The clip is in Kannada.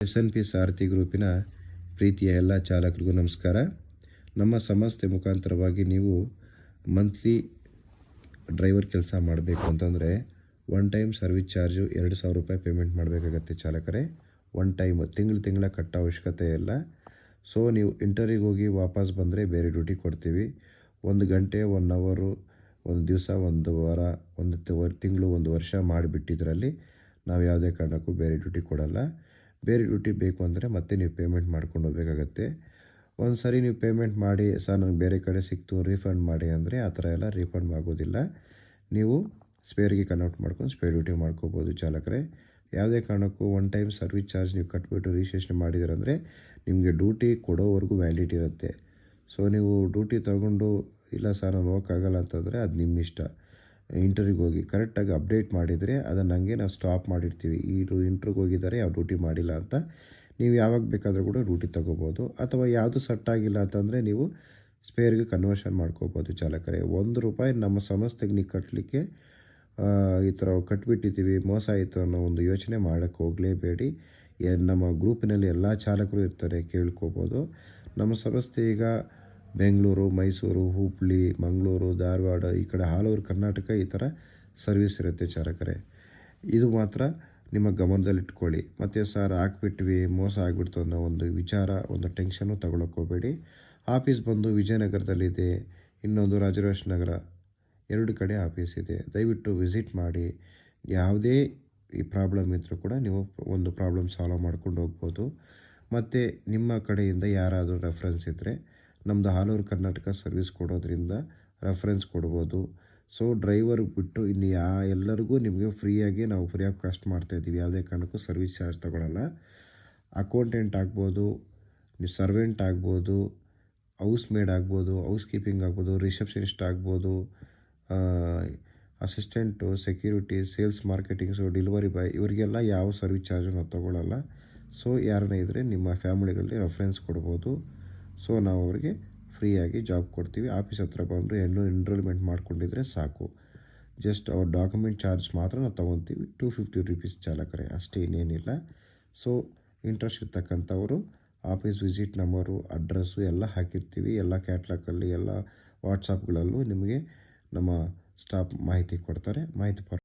SNP ಸಾರಥಿ ಗ್ರೂಪಿನ ಪ್ರೀತಿಯ ಎಲ್ಲ ಚಾಲಕರಿಗೂ ನಮಸ್ಕಾರ. ನಮ್ಮ ಸಂಸ್ಥೆ ಮುಖಾಂತರವಾಗಿ ನೀವು ಮಂತ್ಲಿ ಡ್ರೈವರ್ ಕೆಲಸ ಮಾಡಬೇಕು ಅಂತಂದರೆ ಒನ್ ಟೈಮ್ ಸರ್ವಿಸ್ ಚಾರ್ಜು 2,000 ರೂಪಾಯಿ ಪೇಮೆಂಟ್ ಮಾಡಬೇಕಾಗತ್ತೆ ಚಾಲಕರೇ. ಒನ್ ಟೈಮ್ ತಿಂಗಳ ಕಟ್ಟೋ ಅವಶ್ಯಕತೆ ಇಲ್ಲ. ಸೊ ನೀವು ಇಂಟರ್ವ್ಯೂಗೆ ಹೋಗಿ ವಾಪಸ್ ಬಂದರೆ ಬೇರೆ ಡ್ಯೂಟಿ ಕೊಡ್ತೀವಿ. 1 ಗಂಟೆ 1 ಅವರು ಒಂದು ದಿವಸ 1 ವಾರ 1 ತಿಂಗಳು 1 ವರ್ಷ ಮಾಡಿಬಿಟ್ಟಿದ್ರಲ್ಲಿ ನಾವು ಯಾವುದೇ ಕಾರಣಕ್ಕೂ ಬೇರೆ ಡ್ಯೂಟಿ ಕೊಡಲ್ಲ. ಬೇರೆ ಡ್ಯೂಟಿ ಬೇಕು ಅಂದರೆ ಮತ್ತೆ ನೀವು ಪೇಮೆಂಟ್ ಮಾಡ್ಕೊಂಡು ಹೋಗಬೇಕಾಗತ್ತೆ. ಒಂದು ಸರಿ ನೀವು ಪೇಮೆಂಟ್ ಮಾಡಿ ಸರ್ ನನಗೆ ಬೇರೆ ಕಡೆ ಸಿಕ್ತು ರೀಫಂಡ್ ಮಾಡಿ ಅಂದರೆ ಆ ಥರ ಎಲ್ಲ ರೀಫಂಡ್ ಆಗೋದಿಲ್ಲ. ನೀವು ಸ್ಪೇರ್ಗೆ ಕನ್ವರ್ಟ್ ಮಾಡ್ಕೊಂಡು ಸ್ಪೇರ್ ಡ್ಯೂಟಿ ಮಾಡ್ಕೋಬೋದು ಚಾಲಕರೇ. ಯಾವುದೇ ಕಾರಣಕ್ಕೂ ಒನ್ ಟೈಮ್ ಸರ್ವಿಸ್ ಚಾರ್ಜ್ ನೀವು ಕಟ್ಬಿಟ್ಟು ರಿಜಿಸ್ಟ್ರೇಷನ್ ಮಾಡಿದ್ದೀರಂದರೆ ನಿಮಗೆ ಡ್ಯೂಟಿ ಕೊಡೋವರೆಗೂ ವ್ಯಾಲಿಡಿಟಿ ಇರುತ್ತೆ. ಸೊ ನೀವು ಡ್ಯೂಟಿ ತೊಗೊಂಡು ಇಲ್ಲ ಸರ್ ನಾನು ಹೋಗೋಕ್ಕಾಗಲ್ಲ ಅಂತಂದರೆ ಅದು ನಿಮ್ಮ ಇಷ್ಟ. ಇಂಟರ್ವ್ಯೂಗೆ ಹೋಗಿ ಕರೆಕ್ಟಾಗಿ ಅಪ್ಡೇಟ್ ಮಾಡಿದರೆ ಅದನ್ನು ಹಂಗೆ ನಾವು ಸ್ಟಾಪ್ ಮಾಡಿರ್ತೀವಿ. ಇಂಟ್ರ್ವ್ಯೂಗೆ ಹೋಗಿದ್ದಾರೆ ಯಾವ ಡ್ಯೂಟಿ ಮಾಡಿಲ್ಲ ಅಂತ. ನೀವು ಯಾವಾಗ ಬೇಕಾದರೂ ಕೂಡ ಡ್ಯೂಟಿ ತೊಗೋಬೋದು. ಅಥವಾ ಯಾವುದು ಸೆಟ್ ಆಗಿಲ್ಲ ಅಂತಂದರೆ ನೀವು ಸ್ಪೇರ್ಗೆ ಕನ್ವರ್ಷನ್ ಮಾಡ್ಕೋಬೋದು ಚಾಲಕರೇ. ₹1 ನಮ್ಮ ಸಂಸ್ಥೆಗೆ ನೀವು ಕಟ್ಟಲಿಕ್ಕೆ ಈ ಥರ ಕಟ್ಬಿಟ್ಟಿದ್ದೀವಿ ಮೋಸ ಆಯಿತು ಅನ್ನೋ ಒಂದು ಯೋಚನೆ ಮಾಡೋಕ್ಕೆ ಹೋಗಲೇಬೇಡಿ. ನಮ್ಮ ಗ್ರೂಪಿನಲ್ಲಿ ಎಲ್ಲ ಚಾಲಕರು ಇರ್ತಾರೆ, ಕೇಳ್ಕೋಬೋದು. ನಮ್ಮ ಸಂಸ್ಥೆ ಈಗ ಬೆಂಗಳೂರು, ಮೈಸೂರು, ಹುಬ್ಬಳ್ಳಿ, ಮಂಗಳೂರು, ಧಾರವಾಡ ಈ ಕಡೆ ಆಲ್ ಓವರ್ ಕರ್ನಾಟಕ ಈ ಥರ ಸರ್ವಿಸ್ ಇರುತ್ತೆ ಚಾಲಕರೇ. ಇದು ಮಾತ್ರ ನಿಮ್ಮ ಗಮನದಲ್ಲಿಟ್ಕೊಳ್ಳಿ. ಮತ್ತು ಸರ್ ಹಾಕ್ಬಿಟ್ವಿ ಮೋಸ ಆಗಿಬಿಡ್ತು ಅನ್ನೋ ಒಂದು ವಿಚಾರ ಒಂದು ಟೆನ್ಷನ್ನು ತಗೊಳಕ್ಕೆ ಹೋಗಬೇಡಿ. ಆಫೀಸ್ ಬಂದು ವಿಜಯನಗರದಲ್ಲಿದೆ, ಇನ್ನೊಂದು ರಾಜರಾಜೇಶ್ವರಿ ನಗರ, 2 ಕಡೆ ಆಫೀಸ್ ಇದೆ. ದಯವಿಟ್ಟು ವಿಸಿಟ್ ಮಾಡಿ. ಯಾವುದೇ ಈ ಪ್ರಾಬ್ಲಮ್ ಇದ್ದರೂ ಕೂಡ ನೀವು ಒಂದು ಪ್ರಾಬ್ಲಮ್ ಸಾಲ್ವ್ ಮಾಡ್ಕೊಂಡು ಹೋಗ್ಬೋದು. ಮತ್ತು ನಿಮ್ಮ ಕಡೆಯಿಂದ ಯಾರಾದರೂ ರೆಫರೆನ್ಸ್ ಇದ್ದರೆ ನಮ್ಮದು ಆಲ್ ಓವರ್ ಕರ್ನಾಟಕ ಸರ್ವಿಸ್ ಕೊಡೋದ್ರಿಂದ ರೆಫರೆನ್ಸ್ ಕೊಡ್ಬೋದು. ಸೊ ಡ್ರೈವರ್ಗೆ ಬಿಟ್ಟು ಇನ್ನು ಎಲ್ಲರಿಗೂ ನಿಮಗೆ ಫ್ರೀಯಾಗಿ ನಾವು ಫ್ರೀ ಆಫ್ ಕಾಸ್ಟ್ ಮಾಡ್ತಾಯಿದ್ದೀವಿ. ಯಾವುದೇ ಕಾರಣಕ್ಕೂ ಸರ್ವಿಸ್ ಚಾರ್ಜ್ ತೊಗೊಳ್ಳಲ್ಲ. ಅಕೌಂಟೆಂಟ್ ಆಗ್ಬೋದು, ನೀವು ಸರ್ವೆಂಟ್ ಆಗ್ಬೋದು, ಹೌಸ್ ಮೇಡ್ ಆಗ್ಬೋದು, ಹೌಸ್ ಕೀಪಿಂಗ್ ಆಗ್ಬೋದು, ರಿಸೆಪ್ಷನಿಸ್ಟ್ ಆಗ್ಬೋದು, assistant, security, sales marketings, delivery boy ಇವರಿಗೆಲ್ಲ ಯಾವ ಸರ್ವಿಸ್ ಚಾರ್ಜು ನಾವು ತೊಗೊಳ್ಳಲ್ಲ. ಸೊ ಯಾರನ್ನ ಇದ್ದರೆ ನಿಮ್ಮ ಫ್ಯಾಮಿಲಿಗಳಲ್ಲಿ ರೆಫರೆನ್ಸ್ ಕೊಡ್ಬೋದು. ಸೊ ನಾವು ಅವರಿಗೆ ಫ್ರೀಯಾಗಿ ಜಾಬ್ ಕೊಡ್ತೀವಿ. ಆಫೀಸ್ ಹತ್ರ ಬಂದು ಎನ್ರೋಲ್ಮೆಂಟ್ ಮಾಡ್ಕೊಂಡಿದ್ರೆ ಸಾಕು. ಜಸ್ಟ್ ಅವ್ರ ಡಾಕ್ಯುಮೆಂಟ್ ಚಾರ್ಜ್ ಮಾತ್ರ ನಾವು ತೊಗೊತೀವಿ, ₹250 ಚಾಲಕರೇ, ಅಷ್ಟೇ, ಇನ್ನೇನಿಲ್ಲ. ಸೊ ಇಂಟ್ರೆಸ್ಟ್ ಇರ್ತಕ್ಕಂಥವರು ಆಫೀಸ್ ವಿಸಿಟ್ ನಂಬರು, ಅಡ್ರೆಸ್ಸು ಎಲ್ಲ ಹಾಕಿರ್ತೀವಿ. ಎಲ್ಲ ಕ್ಯಾಟ್ಲಾಗಲ್ಲಿ ಎಲ್ಲ ವಾಟ್ಸಪ್ಗಳಲ್ಲೂ ನಿಮಗೆ ನಮ್ಮ ಸ್ಟಾಫ್ ಮಾಹಿತಿ ಕೊಡ್ತಾರೆ. ಮಾಹಿತಿ